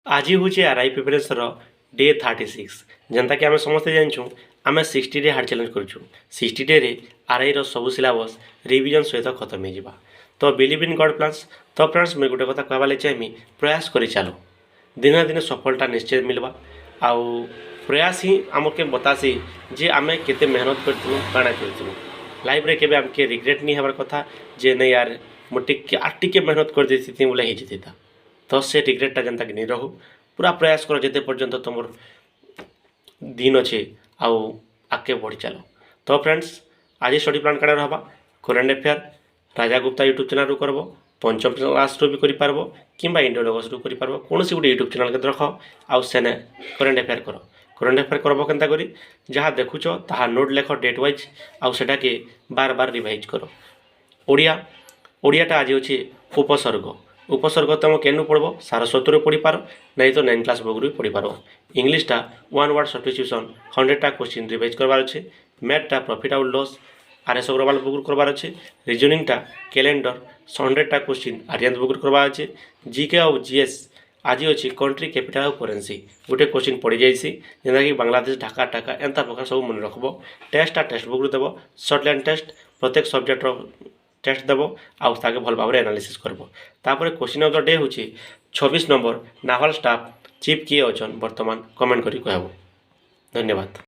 आज हूँ RI preparation day 36 जेनता कि आम समस्ते जानूँ आम 60 डे हार्ड चैलेंज करूँ 60 डे रे आरआई सब सिलेबस रिविजन सहित खत्म हो तो बिलीव इन गॉड प्लान्स। तो फ्रेंड्स मुझे गोटे कथा कहवा चाहिए प्रयास कर चलो दिन दिन सफलता निश्चय मिलवा आउ प्रयास ही आमके बतासी जे आम केते मेहनत करूँ काଣା करूँ लाइफ रे केबे आमके रिग्रेट नहीं हमार कथा जे नहीं यार मुझे मेहनत कर देती बोले ही जीता तो से रिग्रेटा जनता कि नहीं रहू पूरा प्रयास कर जिते पर्यंत तुम दिन अच्छे आउ आगे बढ़ी चलो। तो फ्रेंड्स आज स्टडी प्लान काଣା रहा करेन्ट अफेयर राजा गुप्ता यूट्यूब चैनल करब पंचम क्लास भी कर कि इंडियोलॉगस कर कौन गोटे यूट्यूब चैनल के रख आउ सेने करेन्ट अफेयर कर करेन्ट अफेयर करब केन्ता करी जहाँ देखुच ताहा नोट लेख डेट वाइज आउ सेटा के बार बार रिवाइज कर ओडिया ओडियाटा आज अच्छे उपसर्ग उपसर्ग तुम केनु पढ़ब सारस्वत पढ़ी पार नहीं तो 9 क्लास बुक भी पढ़ी पार इंग्लीटा 1 वर्ड सब्स्टिट्यूशन 100टा क्वेश्चन रिवाइज करवार अच्छे मैथटा profit out loss RS Aggarwal book करवार अच्छे रिजनिंगटा कैलेंडर 100टा क्वेश्चन आर्यन बुक करवार अच्छे जीके और जीएस आज अच्छी कंट्री कैपिटल और करेन्सी गोटे क्वेश्चन पड़ जाइए जेनता कि बांग्लादेश ढाका टाका एंता प्रकार सब मन रखब टेस्टा टेक्स्ट बुक देव सर्टलाइन टेस्ट प्रत्येक सब्जेक्टर टेस्ट देव आउ ताके भल भाव एनालिसिस करब तापर क्वेश्चन ऑफ द डे हूँ 26 नंबर नावल स्टाफ चीफ किए अच्छा बर्तमान कमेंट करी कहब। धन्यवाद।